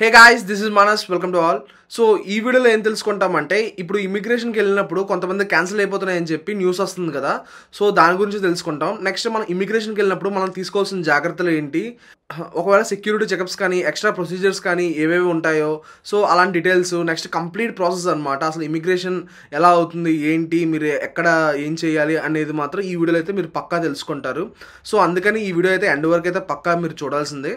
Hey guys, this is Manas. Welcome to all. So ఈ వీడియోలో ఏం తెలుసుకుంటామంటే, ఇప్పుడు ఇమిగ్రేషన్కి వెళ్ళినప్పుడు కొంతమంది క్యాన్సిల్ అయిపోతున్నాయని చెప్పి న్యూస్ వస్తుంది కదా. సో దాని గురించి తెలుసుకుంటాం. నెక్స్ట్ మనం ఇమిగ్రేషన్కి వెళ్ళినప్పుడు మనం తీసుకోవాల్సిన జాగ్రత్తలు ఏంటి, ఒకవేళ సెక్యూరిటీ చెకప్స్ కానీ ఎక్స్ట్రా ప్రొసీజర్స్ కానీ ఏవేవి ఉంటాయో, సో అలాంటి డీటెయిల్స్. నెక్స్ట్ కంప్లీట్ ప్రాసెస్ అనమాట. అసలు ఇమిగ్రేషన్ ఎలా అవుతుంది, ఏంటి, మీరు ఎక్కడ ఏం చేయాలి అనేది మాత్రం ఈ వీడియోలో అయితే మీరు పక్కా తెలుసుకుంటారు. సో అందుకని ఈ వీడియో అయితే ఎండ్ వరకు అయితే పక్కా మీరు చూడాల్సిందే.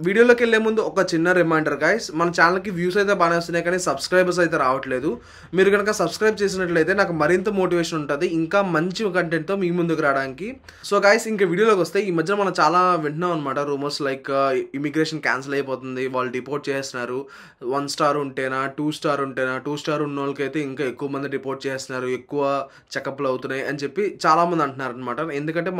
వీడియోలోకి వెళ్ళే ముందు ఒక చిన్న రిమైండర్ గైస్, మన ఛానల్కి వ్యూస్ అయితే బాగానే వస్తున్నాయి కానీ సబ్స్క్రైబర్స్ అయితే రావట్లేదు. మీరు కనుక సబ్స్క్రైబ్ చేసినట్లయితే నాకు మరింత మోటివేషన్ ఉంటుంది ఇంకా మంచి కంటెంట్తో మీ ముందుకు రావడానికి. సో గైస్, ఇంకా వీడియోలోకి వస్తే, ఈ మధ్య మనం చాలా వింటున్నాం అనమాట రూమర్స్, లైక్ ఇమిగ్రేషన్ క్యాన్సిల్ అయిపోతుంది, వాళ్ళు డిపోర్ట్ చేస్తున్నారు. 1 స్టార్ ఉంటేనా, 2 స్టార్ ఉంటేనా, 2 స్టార్ ఉన్న వాళ్ళకైతే ఇంకా ఎక్కువ మంది డిపోర్ట్ చేస్తున్నారు, ఎక్కువ చెకప్లు అవుతున్నాయి అని చెప్పి చాలామంది అంటున్నారు అనమాట. ఎందుకంటే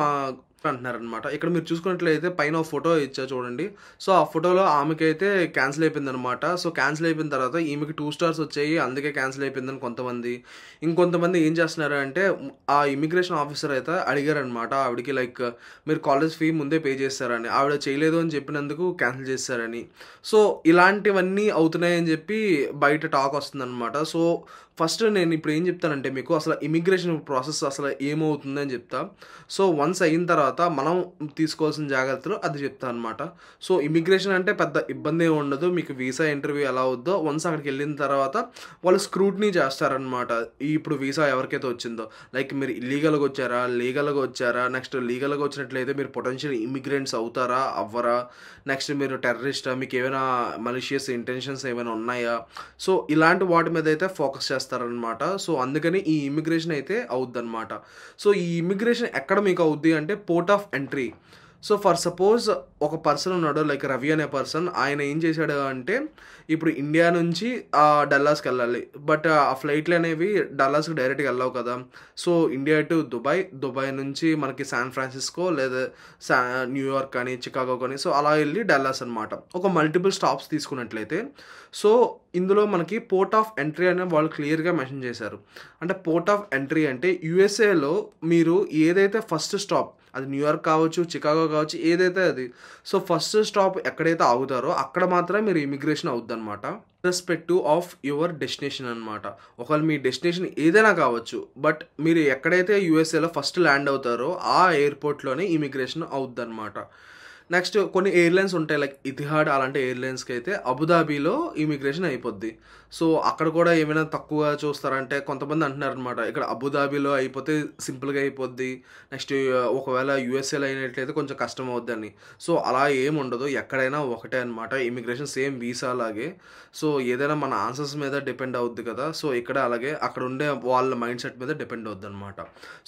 అంటున్నారనమాట. ఇక్కడ మీరు చూసుకున్నట్లయితే పైన ఫోటో ఇచ్చా చూడండి. సో ఆ ఫోటోలో ఆమెకైతే క్యాన్సిల్ అయిపోయింది అనమాట. సో క్యాన్సిల్ అయిపోయిన తర్వాత ఈమెకి 2 స్టార్స్ వచ్చాయి, అందుకే క్యాన్సిల్ అయిపోయిందని కొంతమంది. ఇంకొంతమంది ఏం చేస్తున్నారు అంటే, ఆ ఇమిగ్రేషన్ ఆఫీసర్ అయితే అడిగారనమాట ఆవిడకి, లైక్ మీరు కాలేజ్ ఫీ ముందే పే చేస్తారని. ఆవిడ చేయలేదు అని చెప్పినందుకు క్యాన్సిల్ చేస్తారని. సో ఇలాంటివన్నీ అవుతున్నాయని చెప్పి బయట టాక్ వస్తుందన్నమాట. సో ఫస్ట్ నేను ఇప్పుడు ఏం చెప్తానంటే మీకు, అసలు ఇమిగ్రేషన్ ప్రాసెస్ అసలు ఏమవుతుందని చెప్తా. సో వన్స్ అయిన తర్వాత మనం తీసుకోవాల్సిన జాగ్రత్తలు అది చెప్తా అనమాట. సో ఇమిగ్రేషన్ అంటే పెద్ద ఇబ్బంది ఏమి ఉండదు. మీకు వీసా ఇంటర్వ్యూ ఎలా అవుద్దో, వన్స్ అక్కడికి వెళ్ళిన తర్వాత వాళ్ళు స్క్రూట్నీ చేస్తారనమాట. ఇప్పుడు వీసా ఎవరికైతే వచ్చిందో, లైక్ మీరు ఇల్లీగల్గా వచ్చారా, లీగల్గా వచ్చారా, నెక్స్ట్ లీగల్గా వచ్చినట్లయితే మీరు పొటెన్షియల్ ఇమిగ్రెంట్స్ అవుతారా అవ్వరా, నెక్స్ట్ మీరు టెర్రరిస్టా, మీకు ఏమైనా మలిషియస్ ఇంటెన్షన్స్ ఏమైనా ఉన్నాయా, సో ఇలాంటి వాటి మీద అయితే ఫోకస్ చేస్తారనమాట. సో అందుకని ఈ ఇమిగ్రేషన్ అయితే అవుద్ది అనమాట. సో ఈ ఇమిగ్రేషన్ ఎక్కడ మీకు అవుద్ది అంటే, port of entry. So for suppose ఒక పర్సన్ ఉన్నాడు, లైక్ రవి అనే పర్సన్. ఆయన ఏం చేశాడు అంటే, ఇప్పుడు ఇండియా నుంచి డల్లాస్కి వెళ్ళాలి, బట్ ఆ ఫ్లైట్లు అనేవి డల్లాస్కి డైరెక్ట్గా వెళ్ళావు కదా. సో ఇండియా టు దుబాయ్ నుంచి మనకి శాన్ ఫ్రాన్సిస్కో లేదా న్యూయార్క్ కానీ చికాగో కానీ, సో అలా వెళ్ళి డల్లాస్ అనమాట. ఒక మల్టిపుల్ స్టాప్స్ తీసుకున్నట్లయితే, సో ఇందులో మనకి పోర్ట్ ఆఫ్ ఎంట్రీ అనే వాళ్ళు క్లియర్గా మెన్షన్ చేశారు. అంటే పోర్ట్ ఆఫ్ ఎంట్రీ అంటే యుఎస్ఏలో మీరు ఏదైతే ఫస్ట్ స్టాప్, అది న్యూయార్క్ కావచ్చు, చికాగో కావచ్చు, ఏదైతే అది, సో ఫస్ట్ స్టాప్ ఎక్కడైతే ఆగుతారో అక్కడ మాత్రమే మీరు ఇమిగ్రేషన్ అవుద్ది అనమాట. రెస్పెక్టివ్ ఆఫ్ యువర్ డెస్టినేషన్ అనమాట. ఒకవేళ మీ డెస్టినేషన్ ఏదైనా కావచ్చు, బట్ మీరు ఎక్కడైతే యూఎస్ఏలో ఫస్ట్ ల్యాండ్ అవుతారో ఆ ఎయిర్పోర్ట్లోనే ఇమిగ్రేషన్ అవుద్ది అనమాట. నెక్స్ట్ కొన్ని ఎయిర్లైన్స్ ఉంటాయి, లైక్ ఇతిహాడ్ అలాంటి ఎయిర్లైన్స్కి అయితే అబుదాబీలో ఇమిగ్రేషన్ అయిపోద్ది. సో అక్కడ కూడా ఏమైనా తక్కువ చూస్తారంటే కొంతమంది అంటున్నారు అనమాట, ఇక్కడ అబుదాబీలో అయిపోతే సింపుల్గా అయిపోద్ది, నెక్స్ట్ ఒకవేళ యూఎస్ఏలో అయినట్లయితే కొంచెం కష్టం అవుద్ది అని. సో అలా ఏమి ఉండదు, ఎక్కడైనా ఒకటే అనమాట ఇమిగ్రేషన్, సేమ్ వీసా లాగే. సో ఏదైనా మన ఆన్సర్స్ మీద డిపెండ్ అవుద్ది కదా. సో ఇక్కడ అలాగే అక్కడ ఉండే వాళ్ళ మైండ్ సెట్ మీద డిపెండ్ అవుద్ది అనమాట.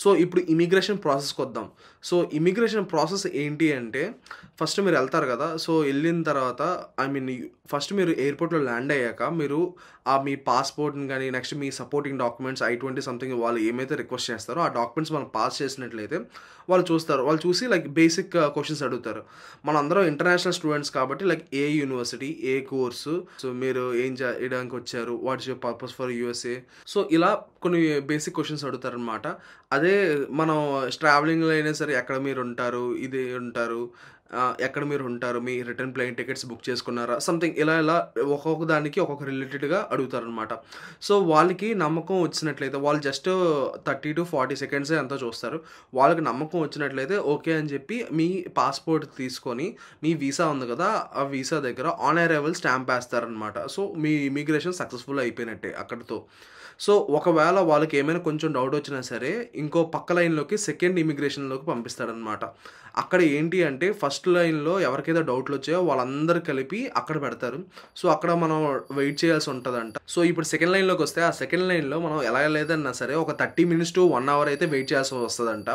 సో ఇప్పుడు ఇమిగ్రేషన్ ప్రాసెస్కి వద్దాం. సో ఇమిగ్రేషన్ ప్రాసెస్ ఏంటి అంటే, ఫస్ట్ మీరు వెళ్తారు కదా. సో వెళ్ళిన తర్వాత, ఫస్ట్ మీరు ఎయిర్పోర్ట్లో ల్యాండ్ అయ్యాక మీరు మీ పాస్పోర్ట్ని కానీ, నెక్స్ట్ మీ సపోర్టింగ్ డాక్యుమెంట్స్ I-20 సంథింగ్ వాళ్ళు ఏమైతే రిక్వెస్ట్ చేస్తారో ఆ డాక్యుమెంట్స్ మనం పాస్ చేసినట్లయితే వాళ్ళు చూస్తారు. వాళ్ళు చూసి లైక్ బేసిక్ క్వశ్చన్స్ అడుగుతారు. మనందరం ఇంటర్నేషనల్ స్టూడెంట్స్ కాబట్టి, లైక్ ఏ యూనివర్సిటీ, ఏ కోర్సు, సో మీరు ఏం చేయడానికి వచ్చారు, what's your purpose for USA, so ఇలా కొన్ని బేసిక్ క్వశ్చన్స్ అడుగుతారనమాట. అదే మనం ట్రావెలింగ్లో అయినా సరే, ఎక్కడ మీరు ఉంటారు, ఇది ఉంటారు, ఎక్కడ మీరు ఉంటారు, మీ రిటర్న్ ప్లేన్ టికెట్స్ బుక్ చేసుకున్నారా, సంథింగ్ ఇలా ఒక్కొక్క దానికి ఒక్కొక్క రిలేటెడ్గా అడుగుతారనమాట. సో వాళ్ళకి నమ్మకం వచ్చినట్లయితే వాళ్ళు జస్ట్ 30 to 40 సెకండ్సే ఎంతో చూస్తారు. వాళ్ళకి నమ్మకం వచ్చినట్లయితే ఓకే అని చెప్పి మీ పాస్పోర్ట్ తీసుకొని, మీ వీసా ఉంది కదా, ఆ వీసా దగ్గర ఆన్ అరైవల్ స్టాంప్ వేస్తారనమాట. సో మీ ఇమిగ్రేషన్ సక్సెస్ఫుల్ అయిపోయినట్టే అక్కడితో. సో ఒకవేళ వాళ్ళకి ఏమైనా కొంచెం డౌట్ వచ్చినా సరే, ఇంకో పక్క లైన్లోకి సెకండ్ ఇమిగ్రేషన్లోకి పంపిస్తాడనమాట. అక్కడ ఏంటి అంటే, ఫస్ట్ లైన్లో ఎవరికైతే డౌట్లు వచ్చాయో వాళ్ళందరూ కలిపి అక్కడ పెడతారు. సో అక్కడ మనం వెయిట్ చేయాల్సి ఉంటుందంట. సో ఇప్పుడు సెకండ్ లైన్లోకి వస్తే, ఆ సెకండ్ లైన్లో మనం ఎలా లేదన్నా సరే ఒక 30 minutes to 1 hour అయితే వెయిట్ చేయాల్సి వస్తుందంట.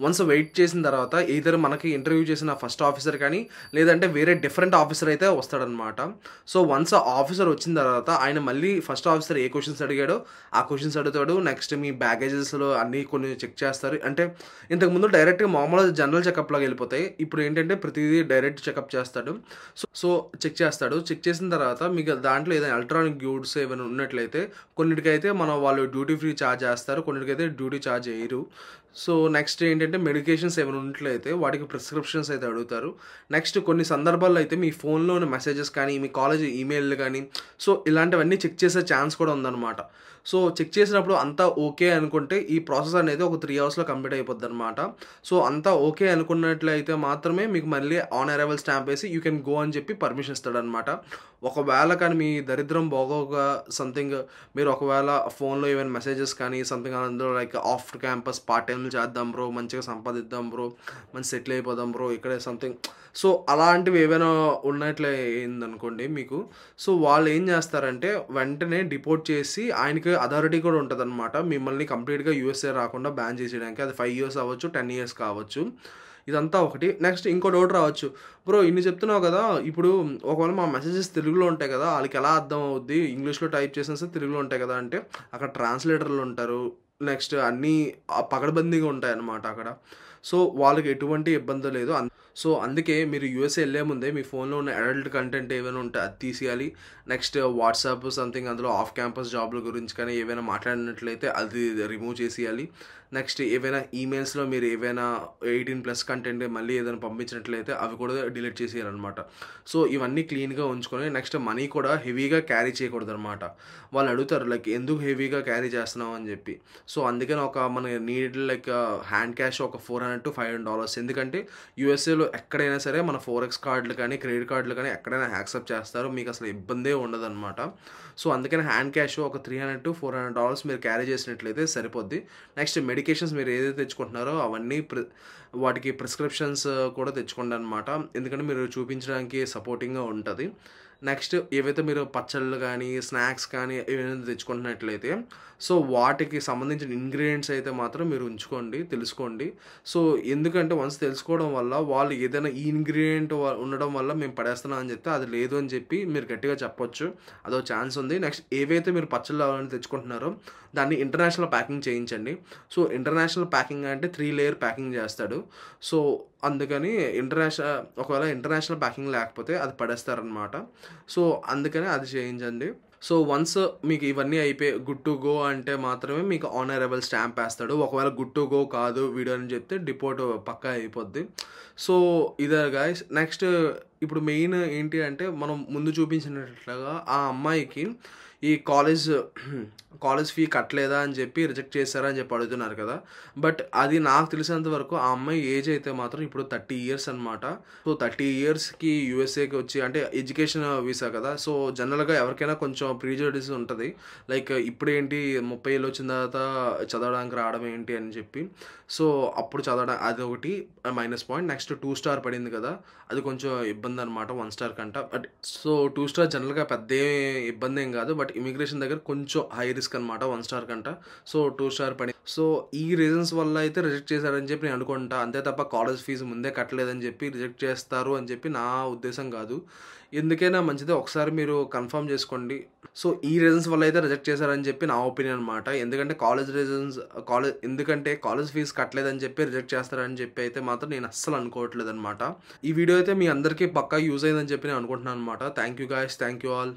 వన్స్ వెయిట్ చేసిన తర్వాత ఈధర్ మనకి ఇంటర్వ్యూ చేసిన ఫస్ట్ ఆఫీసర్ కానీ, లేదంటే వేరే డిఫరెంట్ ఆఫీసర్ అయితే వస్తాడనమాట. సో వన్స్ ఆ ఆఫీసర్ వచ్చిన తర్వాత ఆయన మళ్ళీ ఫస్ట్ ఆఫీసర్ ఏ క్వశ్చన్స్ అడిగాడో ఆ క్వశ్చన్స్ అడుగుతాడు. నెక్స్ట్ మీ బ్యాగేజెస్లో అన్నీ కొన్ని చెక్ చేస్తారు. అంటే ఇంతకుముందు డైరెక్ట్గా మామూలు జనరల్ చెకప్లో వెళ్ళిపోతాయి, ఇప్పుడు ఏంటంటే ప్రతిదీ డైరెక్ట్ చెకప్ చేస్తాడు. సో చెక్ చేస్తాడు. చెక్ చేసిన తర్వాత మీకు దాంట్లో ఏదైనా ఎలక్ట్రానిక్ గూడ్స్ ఏమైనా ఉన్నట్లయితే కొన్నిటికైతే వాళ్ళు డ్యూటీ ఫ్రీ ఛార్జ్ చేస్తారు, కొన్నిటికైతే డ్యూటీ ఛార్జ్ చేయరు. సో నెక్స్ట్ ఏంటంటే మెడికేషన్స్ ఏమైనా ఉన్నట్లయితే వాటికి ప్రిస్క్రిప్షన్స్ అయితే అడుగుతారు. నెక్స్ట్ కొన్ని సందర్భాల్లో అయితే మీ ఫోన్‌లోని మెసేజెస్ కానీ, మీ కాలేజ్ ఈమెయిల్‌లు కానీ, సో ఇలాంటివన్నీ చెక్ చేసే ఛాన్స్ కూడా ఉందన్నమాట. సో చెక్ చేసినప్పుడు అంతా ఓకే అనుకుంటే ఈ ప్రాసెస్ అనేది ఒక 3 అవర్స్‌లో కంప్లీట్ అయిపోద్దనమాట. సో అంతా ఓకే అనుకున్నట్లయితే మాత్రమే మీకు మళ్ళీ ఆన్ అరైవల్ స్టాంప్ వేసి యూ కెన్ గో అని చెప్పి పర్మిషన్ ఇస్తాడనమాట. ఒకవేళ కానీ మీ దరిద్రం బాగోక సంథింగ్ మీరు ఒకవేళ ఫోన్‌లో ఏమైనా మెసేజెస్ కానీ సంథింగ్ అందులో లైక్ ఆఫ్ క్యాంపస్ పార్ట్ టైమ్‌లు చేద్దాం బ్రో, మంచిగా సంపాదిద్దాం బ్రో, మంచి సెటిల్ అయిపోదాం బ్రో ఇక్కడే సంథింగ్, సో అలాంటివి ఏవైనా ఉన్నట్లే అయిందనుకోండి మీకు, సో వాళ్ళు ఏం చేస్తారంటే వెంటనే డిపోర్ట్ చేసి ఆయనకి అథారిటీ కూడా ఉంటదనమాట. మిమ్మల్ని కంప్లీట్‌గా యూఎస్ఏ రాకుండా బ్యాన్ చేసేయడానికి. అది 5 ఇయర్స్ అవ్వచ్చు, 10 ఇయర్స్ కావచ్చు. ఇదంతా ఒకటి. నెక్స్ట్ ఇంకో డౌట్ రావచ్చు. బ్రో ఇన్ని చెప్తున్నావు కదా! ఇప్పుడు ఒకవేళ మా మెసేజెస్ తెలుగులో ఉంటాయి కదా! ఆళ్ళకి ఎలా అర్థం అవుద్ది? ఇంగ్లీష్‌లో టైప్ చేసినా సరే తెలుగులో ఉంటాయి కదా! అంటే అక్కడ ట్రాన్స్‌లేటర్‌లు ఉంటారు. నెక్స్ట్ అన్నీ పకడ్బందీగా ఉంటాయన్నమాట అక్కడ. సో వాళ్ళకి ఎటువంటి ఇబ్బంది లేదు. సో అందుకే మీరు యూఎస్ఏ ఎళ్ళే ముందే మీ ఫోన్‌లో ఉన్న అడల్ట్ కంటెంట్ ఏవైనా ఉంటే అది తీసేయాలి. నెక్స్ట్ వాట్సాప్ సంథింగ్ అందులో ఆఫ్ క్యాంపస్ జాబ్‌ల గురించి కానీ ఏవైనా మాట్లాడినట్లయితే అది రిమూవ్ చేసేయాలి. నెక్స్ట్ ఏవైనా ఈమెయిల్స్‌లో మీరు ఏవైనా 18+ కంటెంట్ మళ్ళీ ఏదైనా పంపించినట్లయితే అవి కూడా డిలీట్ చేసేయాలన్నమాట. సో ఇవన్నీ క్లీన్‌గా ఉంచుకొని నెక్స్ట్ మనీ కూడా హెవీగా క్యారీ చేయకూడదనమాట. వాళ్ళు అడుగుతారు లైక్ ఎందుకు హెవీగా క్యారీ చేస్తున్నావు అని చెప్పి. సో అందుకని మన నీడ్ లైక్ హ్యాండ్ క్యాష్ ఒక $400-500, ఎందుకంటే యూఎస్ఏలో ఎక్కడైనా సరే మన ఫోరెక్స్ కార్డులు కానీ క్రెడిట్ కార్డులు కానీ ఎక్కడైనా యాక్సెప్ట్ చేస్తారు. మీకు అసలు ఇబ్బందే ఉండదన్నమాట. సో అందుకని హ్యాండ్ క్యాష్ ఒక $300-400 మీరు క్యారీ చేసినట్లయితే సరిపోద్ది. నెక్స్ట్ మెడికేషన్స్ మీరు ఏదైతే తెచ్చుకుంటున్నారో అవన్నీ వాటికి ప్రిస్క్రిప్షన్స్ కూడా తెచ్చుకోండి అనమాట. ఎందుకంటే మీరు చూపించడానికి సపోర్టింగ్‌గా ఉంటది. నెక్స్ట్ ఏవైతే మీరు పచ్చళ్ళు కానీ, స్నాక్స్ కానీ ఏవైనా తెచ్చుకుంటున్నట్లయితే సో వాటికి సంబంధించిన ఇంగ్రీడియంట్స్ అయితే మాత్రం మీరు ఉంచుకోండి, తెలుసుకోండి. సో ఎందుకంటే వన్స్ తెలుసుకోవడం వల్ల వాళ్ళు ఏదైనా ఈ ఇంగ్రీడియంట్ ఉండడం వల్ల మేము పడేస్తున్నాం అని చెప్తే అది లేదు అని చెప్పి మీరు గట్టిగా చెప్పొచ్చు. అదో ఛాన్స్ ఉంది. నెక్స్ట్ ఏవైతే మీరు పచ్చళ్ళు అవన్నీ తెచ్చుకుంటున్నారో దాన్ని ఇంటర్నేషనల్ ప్యాకింగ్ చేయించండి. సో ఇంటర్నేషనల్ ప్యాకింగ్ అంటే 3 లేయర్ ప్యాకింగ్ చేస్తాడు. సో అందుకని ఒకవేళ ఇంటర్నేషనల్ ప్యాకింగ్ లేకపోతే అది పడేస్తారనమాట. సో అందుకని అది చేయించండి. సో వన్స్ మీకు ఇవన్నీ అయిపోయి గుడ్ టు గో అంటే మాత్రమే మీకు ఆన్ అరైవల్ స్టాంప్ వేస్తాడు. ఒకవేళ గుడ్ టు గో కాదు వీడియో అని చెప్తే డిపోర్ట్ పక్కా అయిపోద్ది. సో ఇదే గైస్. నెక్స్ట్ ఇప్పుడు మెయిన్ ఏంటి అంటే మనం ముందు చూపించినట్లుగా ఆ అమ్మాయికి ఈ కాలేజ్ ఫీ కట్టలేదా అని చెప్పి రిజెక్ట్ చేశారా అని చెప్పి అడుగుతున్నారు కదా! బట్ అది నాకు తెలిసినంత వరకు ఆ అమ్మాయి ఏజ్ అయితే మాత్రం ఇప్పుడు 30 ఇయర్స్ అనమాట. సో 30 ఇయర్స్‌కి యూఎస్ఏకి వచ్చి అంటే ఎడ్యుకేషన్ వీసా కదా! సో జనరల్‌గా ఎవరికైనా కొంచెం ప్రిజుడిస్ ఉంటది. లైక్ ఇప్పుడేంటి 30 ఏళ్ళు వచ్చిన తర్వాత చదవడానికి రావడం ఏంటి అని చెప్పి. సో అప్పుడు చదవడం అదొకటి మైనస్ పాయింట్. నెక్స్ట్ 2 స్టార్ పడింది కదా! అది కొంచెం ఇబ్బంది అనమాట 1 స్టార్ కంట. బట్ సో 2 స్టార్ జనరల్‌గా పెద్ద ఇబ్బంది ఏం కాదు. బట్ ఇమిగ్రేషన్ దగ్గర కొంచెం హై రిస్క్ అనమాట 1 స్టార్ కంట. సో 2 స్టార్ పడింది. సో ఈ రీజన్స్ వల్ల అయితే రిజెక్ట్ చేశారని చెప్పి నేను అనుకుంటా. అంతే తప్ప కాలేజ్ ఫీజు ముందే కట్టలేదని చెప్పి రిజెక్ట్ చేస్తారు అని చెప్పి నా ఉద్దేశం కాదు. ఎందుకైనా మంచిదే ఒకసారి మీరు కన్ఫర్మ్ చేసుకోండి. సో ఈ రీజన్స్ వల్ల అయితే రిజెక్ట్ చేశారని చెప్పి నా ఒపీనియన్ అనమాట. ఎందుకంటే కాలేజ్ ఫీజు కట్టలేదని చెప్పి రిజెక్ట్ చేస్తారని చెప్పి అయితే మాత్రం నేను అస్సలు అనుకోవట్లేదు అనమాట. ఈ వీడియో అయితే మీ అందరికీ పక్కా యూజ్ అయిందని చెప్పి నేను అనుకుంటున్నాను అనమాట. Thank you guys, thank you all.